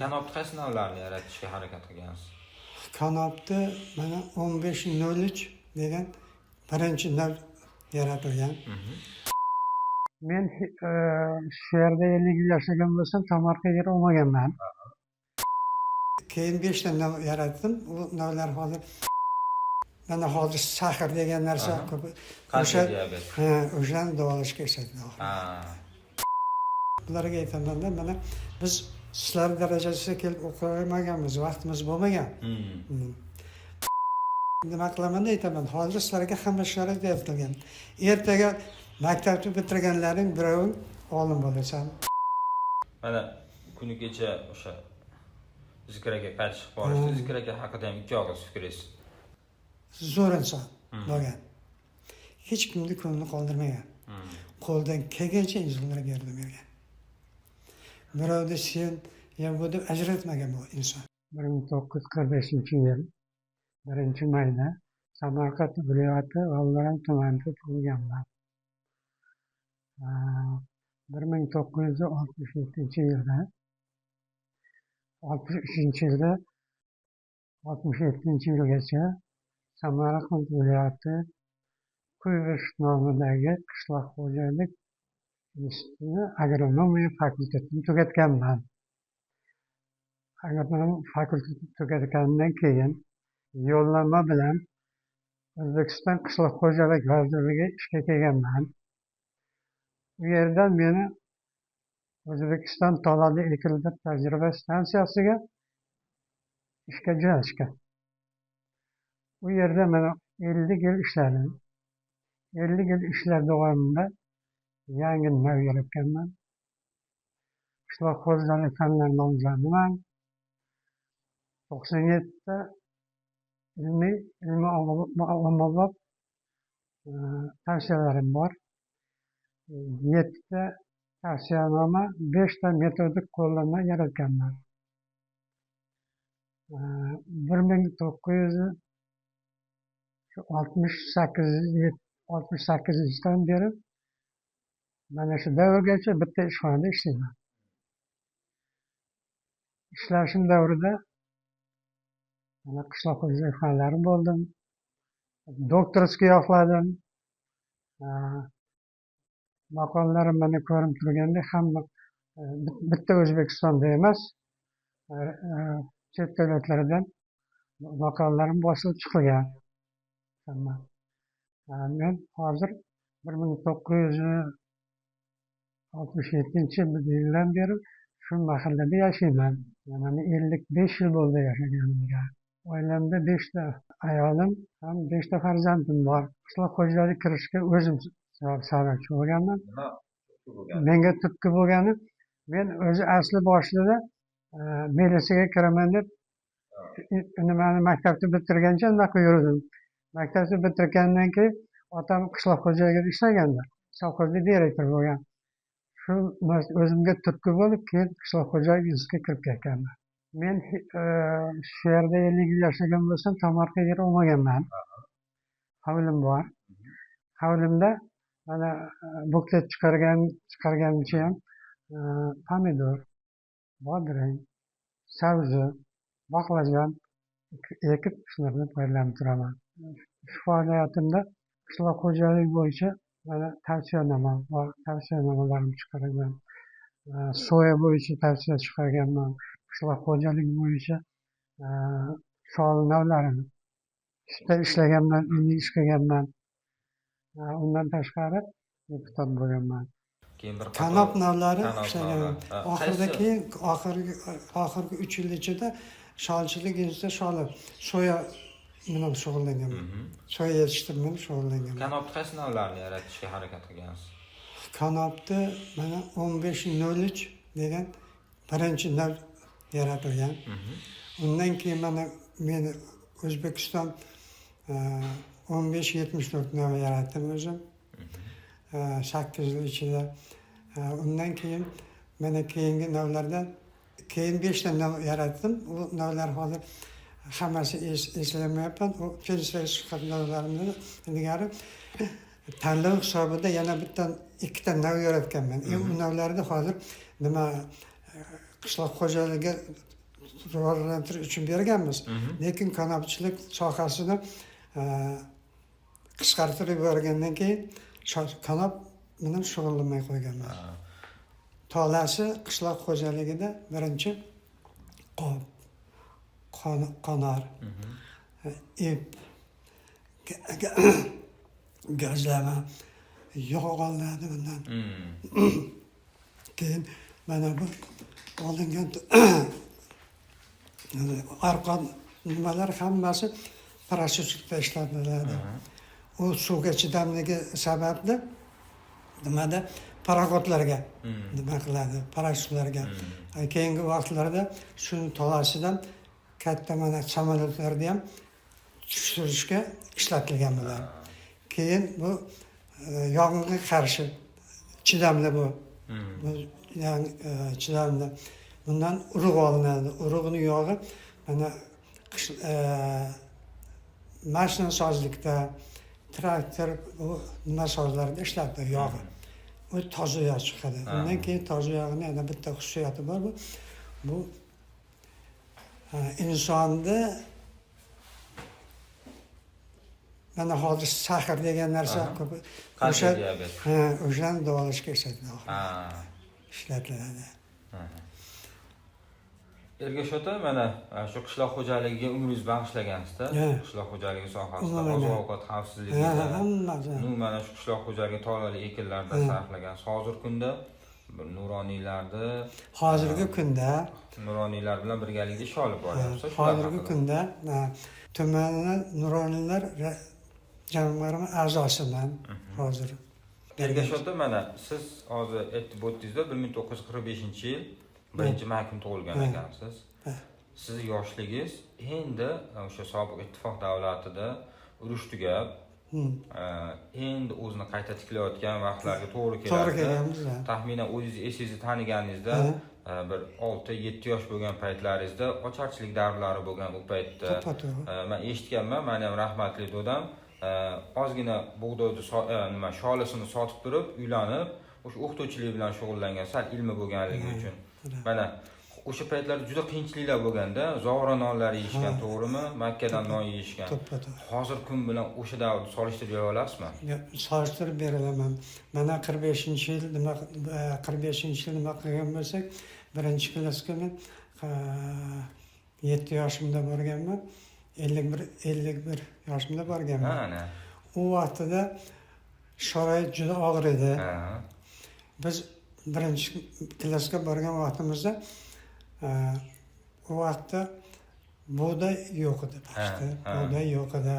Kanopni qaysi navlarini yaratishga harakat qilgansiz? Kanopni mana 1503 degan birinchi nav yaratilgan. Men shu yerda 50 yil yashagan bo'lsam, Tomarga yer olmaganman. Keyin 5 ta nav yaratdim. U navlar hozir mana hozir sahr degan narsa ko'p. O'shani davolashga ishlatiladi. Ularga aytaman-da, mana biz sizlar darajasiga kelib o'qiy olmaganmiz, vaqtimiz bo'lmagan. Nima qilaman aytaman, hozir sizlarga hamma sharoit yaratilgan. Ertaga maktabni bitirganlaring biroving olim bo'lasan. Mana kuni kecha o'sha Zikraga qaytib chiqib borishdi. Zikr aka haqida ham ikki og'iz fikringiz. Zo'r inson bo'lgan. Hech kimni ko'nglini qoldirmagan. Qo'ldan kelgancha insonlarga yordam bergan. Birovni sen ham bu deb ajratmagan bu inson. 1945-yil 1-mayda Samarqand viloyati G'alvaram tumanida tug'ilganman. 1967-yilda 67-yilgacha Samarqand viloyati Kuyvish nomidagi qishloq xo'jalik institutini agronomiya fakultetini tugatganman. Agronomiya fakultetini tugatgandan keyin yo'llanma bilan O'zbekiston qishloq xo'jalik vazirligiga ishga kelganman. U yerdan meni O'zbekiston tolada ekilgan tajriba stansiyasiga ishga joylashgan. U yerda men 50 yil ishladim. 50 yil ishlar davomida yangi nav yaratganman. Qishloq xo'jalik fanlari nomzodiman. 97 ta ilmiy ommabop tavsiyalarim bor. 7 ta tavsiyanoma, 5 ta metodik qo'llanma yaratganman. 1968-dan beri mana shu davrgacha bitta ishxonada ishlayman. Ishlashim davrida mana qishloq xo'jalik fanlari bo'ldim. Doktorskiy yoqladim. Maqollarim mana ko'rib turganda hamma bitta O'zbekistonda emas, chet davlatlardan maqollarim bosilib chiqilgan. Men hozir 1967-yildan beri shu mahallada yashayman. Mana 55 yil bo'ldi yashaganimga. Oilamda 5 ta ayolim ham 5 ta farzandim bor. Qishloq xo'jalikka kirishga o'zim sababchi bo'lganman. Menga turtki bo'lgani, men o'zi asli boshida militsiyaga kiraman deb nimani maktabni bitirgancha unaqa yurdim. Maktabni bitirgandan keyin otam qishloq xo'jaligida ishlaganlar. Sovxozda direktor bo'lgan. Shu o'zimga turtki bo'lib, keyin qishloq xo'jalik institutiga kirib ketganman. Men shu yerda 50 yil yashagan bo'lsam, Tomarga yer olmaganman. Hovlim bor. Hovlimda mana buklet chiqargancha ham pomidor, bodring, sabzi, baqlajon ekib shularni foydalanib turaman. Shu faoliyatimda qishloq xo'jalik bo'yicha mana tavsiyanoma bor, tavsiyanomalarimni chiqaraman. Soya bo'yicha tavsiya chiqarganman. Qishloq xo'jalik bo'yicha shol navlarini ishlaganman, ilmiy ish qilganman. Undan tashqari deputat bo'lganman. Keyin bir Kanop navlari ishlagan. Oxirgi 3 yil ichida sholchilik institutida soya bilan shug'ullanganman. Soya yetishtirib shug'ullanganman. Kanopni qaysi navlarini yaratishga harakat qilgansiz? Kanopni mana 1503 degan birinchi nav yaratilgan. Undan keyin mana men O'zbekiston 1574 nav yaratdim o'zim. 8 yil ichida. Undan keyin mana keyingi navlardan keyin 5 ta nav yaratdim. U navlar hozir hammasi eslamayapman. U pensiya chiqqan navlarimdan ilgari tanlov hisobida yana bitta 2 ta nav yaratganman. U navlarda hozir nima qishloq xo'jaligi rivojlantirish uchun berganmiz. Lekin kanopchilik sohasini qisqartirib yuborgandan keyin kanop bilan shug'ullanmay qo'yganman. Tolasi qishloq xo'jaligida birinchi qonar, ip, gazlama yog' olinadi bundan. Keyin mana bu olingan arqon nimalar hammasi parashyutda ishlatiladi. U suvga chidamligi sababli nimada paraxodlarga nima qiladi, parashyutlarga. Keyingi vaqtlarda shuni tolasidan katta mana samolyotlarni ham tushirishga ishlatilgan bular. Keyin bu yong'inga qarshi chidamli bu. Yani chidamli. Bundan urug' olinadi. Urug'ni yog'i mana mashina sozlikda, traktor nima sozlarda ishlatiladi yog'i. U toza yog' chiqadi. Undan keyin toza yog'ning yana bitta xususiyati bor bu insonni mana hozir sahr degan narsa ko'p o'shani davolashga ishlatiladi. Ergash ota, mana shu qishloq xo'jaligiga umringizni bag'ishlagansiz-da. Qishloq xo'jaligi sohasida oziq-ovqat xavfsizligida, mana shu qishloq xo'jaligi tolali ekinlarda sarflagansiz. Hozirgi kunda hozirgi kunda nuroniylar bilan birgalikda ish olib boryapsiz. Hozirgi kunda tumanni nuroniylar jamg'arma a'zosiman hozir. Ergash ota, mana siz hozir aytib o'tdingizda 1945-yil 1-may kuni tug'ilgan ekansiz. Siz yoshligingiz endi o'sha sobiq ittifoq davlatida urush tugab, endi o'zini qayta tiklayotgan vaqtlarga to'g'ri keladi. Taxminan o'zingiz esingizni taniganingizda bir 6-7 yosh bo'lgan paytlaringizda ocharchilik davrlari bo'lgan u paytda. Men eshitganman, meni ham rahmatli dadam ozgina bug'doyni sholisini sotib turib, uylanib, o'sha o'qituvchilik bilan shug'ullangan, sal ilmi bo'lganligi uchun. Mana o'sha paytlarda juda qiyinchiliklar bo'lganda, zog'ora nonlar yeyishgan, to'g'rimi? Makkadan non yeyishgan. Hozirgi kun bilan o'sha davrni solishtirib bera olasizmi? Solishtirib bera olaman. Mana 45-yil nima qilgan bo'lsak, birinchi klassga men 7 yoshimda borganman. 51 yoshimda borganman. U vaqtida sharoit juda og'ir edi. Biz birinchi klassga borgan vaqtimizda u vaqtda bug'doy yo'q edi. Bug'doy yo'q edi.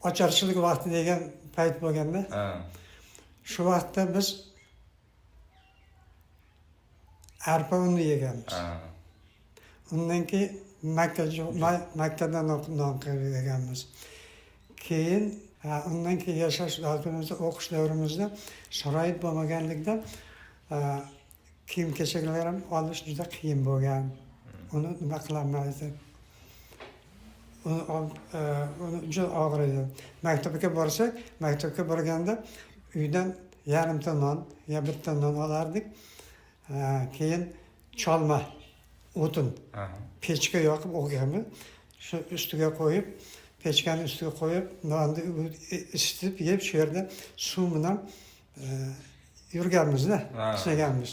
Ocharchilik vaqti degan payt bo'lganda, shu vaqtda biz arpa uni yeganmiz. Undan keyin Makkadan non qilib yeganmiz. Keyin undan keyin yashash davrimizda, o'qish davrimizda sharoit bo'lmaganlikdan kiyim-kechaklar ham olish juda qiyin bo'lgan. Uni nima qilaman? Uni juda og'ir edi. Maktabga borsak, maktabga borganda uydan yarimta non yo bitta non olardik. Keyin cholma, o'tin, pechka yoqib o'qiymiz. Shu ustiga qo'yib, pechkani ustiga qo'yib, nonni isitib yeb, shu yerda suv bilan yurganmiz-da, ishlaganmiz.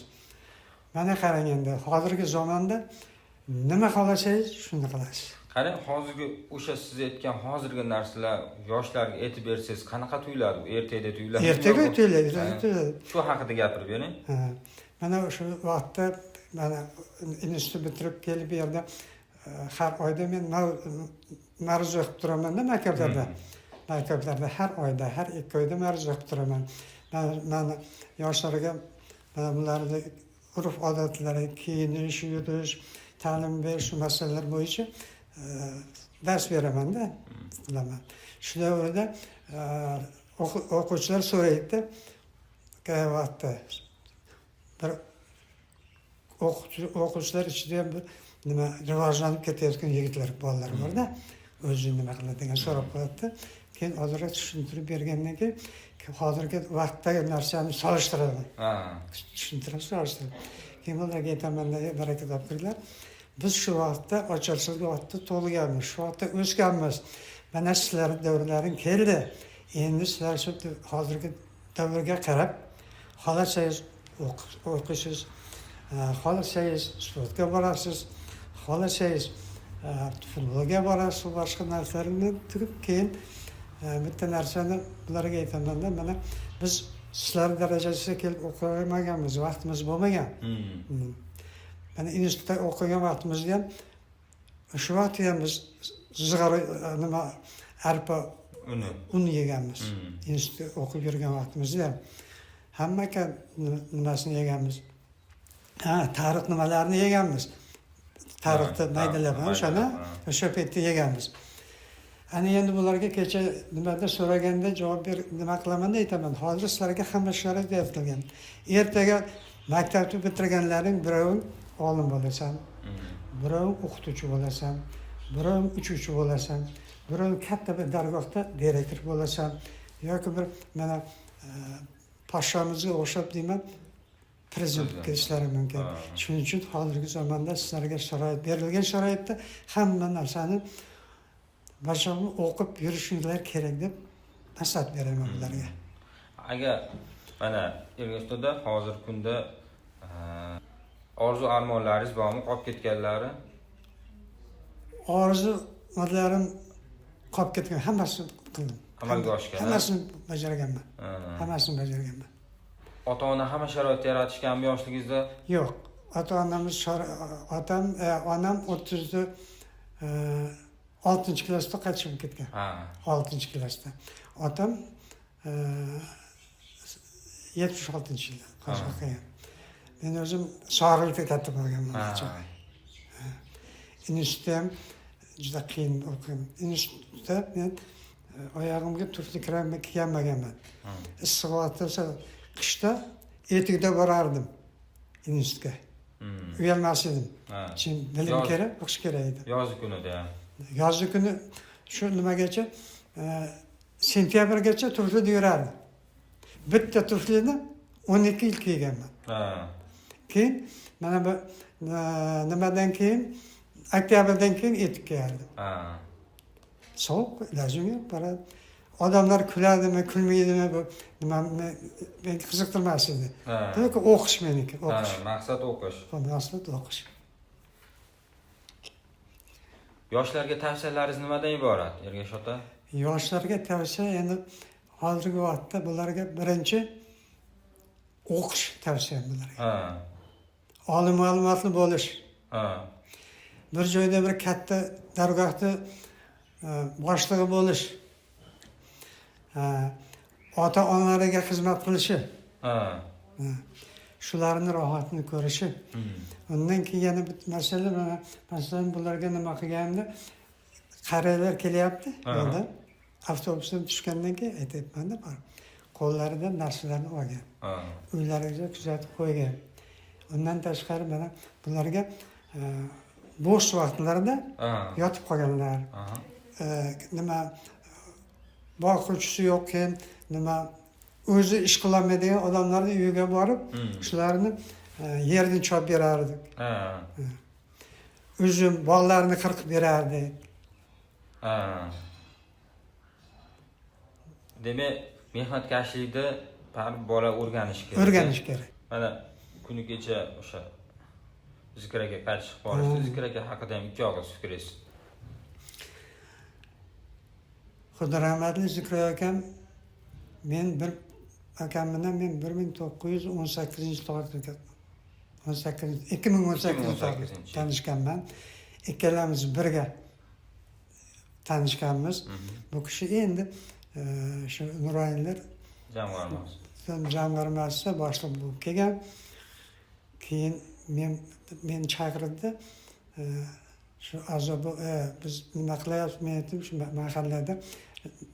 Mana qarang endi, hozirgi zamonda nima xohlasangiz, shuni qilasiz. Qarang, hozirgi o'sha siz aytgan hozirgi narsalar yoshlarga aytib bersangiz, qanaqa tuyuladi? Ertaga tuyuladi. Ertaga tuyuladi. Shu haqida gapirib bering. Mana o'sha vaqtda mana institut bitirib kelib bu yerda har oyda men ma'ruz o'qib turaman-da maktablarda. Maktablarda har oyda, har 2 oyda ma'ruz o'qib turaman. Men yoshlarga bularni urf odatlari, kiyinish, yurish, ta'lim berish masalalar bo'yicha dars beraman-da. Shu davrda o'quvchilar so'raydi, vaqtda bir o'quvchilar ichida ham bir nima rivojlanib ketayotgan yigitlar, bolalar bor-da, o'zini nima qiladigan so'rab qo'yadi. Keyin ozroq tushuntirib bergandan keyin hozirgi vaqtdagi narsani solishtiraman. Tushuntirib solishtirib. Keyin ularga aytaman, baraka topinglar. biz shu vaqtda ochilishlik vaqtda tug'ilganmiz, shu vaqtda o'sganmiz. Mana sizlar davrlaring keldi. Endi sizlar shu hozirgi davrga qarab xohlasangiz o'qiysiz, xohlasangiz sportga borasiz, xohlasangiz futbolga borasiz, boshqa narsalarni turib keyin bitta narsani bularga aytamanda, mana biz sizlar darajasiga kelib o'qimaganmiz, vaqtimiz bo'lmagan. Mana institutda o'qigan vaqtimizda ham shu vaqtda ham biz zig'ir nima arpa un yeganmiz. Institutda o'qib yurgan vaqtimizda ham hamma nimasini yeganmiz. Tarix nimalarni yeganmiz. Tarixda maydalab o'sha paytda yeganmiz. Ana endi bularga kecha nimada so'raganda javob nima qilaman aytaman. Hozir sizlarga hamma sharoit yaratilgan. Ertaga maktabni bitirganlaring biroving olim bo'lasan, biroving o'qituvchi bo'lasan, biroving uchuvchi bo'lasan, biroving katta bir dargohda direktor bo'lasan yoki bir mana poshshamizga o'xshab deyman prezidentga ishlari mumkin. Shuning uchun hozirgi zamonda sizlarga sharoit berilgan sharoitda hamma narsani basham o'qib yurishinglar kerak deb maslahat beraman ularga. Agar mana Ergashtovda hozirgi kunda orzu armonlaringiz bormi, qolib ketganlari? Orzularim qolib ketgan, hammasini qildim. Amalga oshgan. Hammasini bajarganman. Hammasini bajarganman. Ota-ona hamma sharoit yaratishganmi yoshligingizda? Yo'q. Ota-onamiz onam 6-klassda qaytib ketgan. 6-klassda. Otam 76-yilda qo'shib qilgan. Men o'zim Sog'liqda katta bo'lganman. Institutda ham juda qiyin o'qidim. Institutda men oyog'imga turli kiyim kiymaganman. Issiq vaqtda qishda etikda borardim institutga. Uyalmas edim. Chun bilim kerak, o'qish kerak edi. Yozgi kunida. Yozgi kuni shu nimagacha sentyabrgacha turlida yurardim. Bitta turlini 12 yil kiyganman. Keyin mana bu nimadan keyin oktyabrdan keyin etik kiyardim. Sovuq, ilojim yo'q, boradi. Odamlar kuladimi, kulmaydimi, bu nimani men qiziqtirmas edi. Lekin o'qish meniki, o'qish. Maqsad o'qish. Maqsad o'qish. Yoshlarga tavsiyalaringiz nimadan iborat, Ergash ota? Yoshlarga tavsiya endi hozirgi vaqtda bularga birinchi o'qish tavsiyam bularga. Oliy ma'lumotli bo'lish. Bir joyda bir katta dargohda boshlig'i bo'lish. Ota-onalariga xizmat qilishi. Shularni rohatini ko'rishi. Undan keyin yana bir masala, masalan bularga nima qilganda qariyalar kelyapti yo'lda. Avtobusdan tushgandan keyin aytayapman-da, qo'llaridan narsalarni olgan. Uylariga kuzatib qo'ygan. Undan tashqari mana bularga bo'sh vaqtlarida yotib qolganlar. Nima boquvchisi yo'q, keyin nima o'zi ish qilolmaydigan odamlarni uyiga borib, shularni yerni chop berardik. Uzum bog'larni qirqib berardik. Demak, mehnatkashlikni bola o'rganish kerak. O'rganish kerak. Mana kuni kecha o'sha Zikraga qaytib borishdi. Zikraga haqida ham ikki og'iz fikringiz. Xudo rahmatli Zikra akam, men bir akam bilan men 1918-yilda 2018-yilda tanishganman. Ikkalamiz birga tanishganmiz. Bu kishi endi shu Nuroniylar jamg'armasida boshliq bo'lib kelgan. Keyin men chaqirdi. Shu azobi biz nima qilyapmiz, men aytdim, shu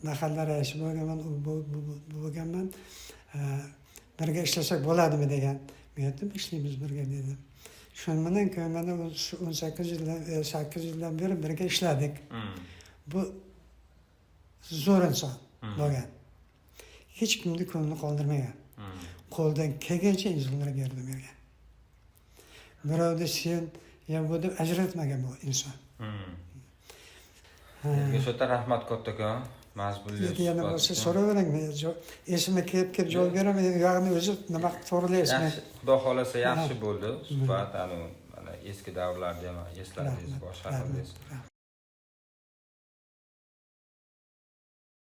mahalla raisi bo'lganman. Birga ishlasak bo'ladimi degan. Men aytdim, ishlaymiz birga dedim. Shundan keyin mana 8 yildan beri birga ishladik. Bu zo'r inson bo'lgan. Hech kimni ko'ngli qoldirmagan. Qo'ldan kelgancha insonlarga yordam bergan. Birovni sen ham bu deb ajratmagan bu inson. O'sha yerda rahmat kattakon. Mazmunli Endi yana bo'lsa so'raveringmi? Esimga kelib javob beraman. Yog'ini o'zi nima to'g'rilaysizmi? Yaxshi, Xudo xolasa yaxshi bo'ldi suhbat. Mana eski davrlarni ham esladingiz, boshqa qildingiz.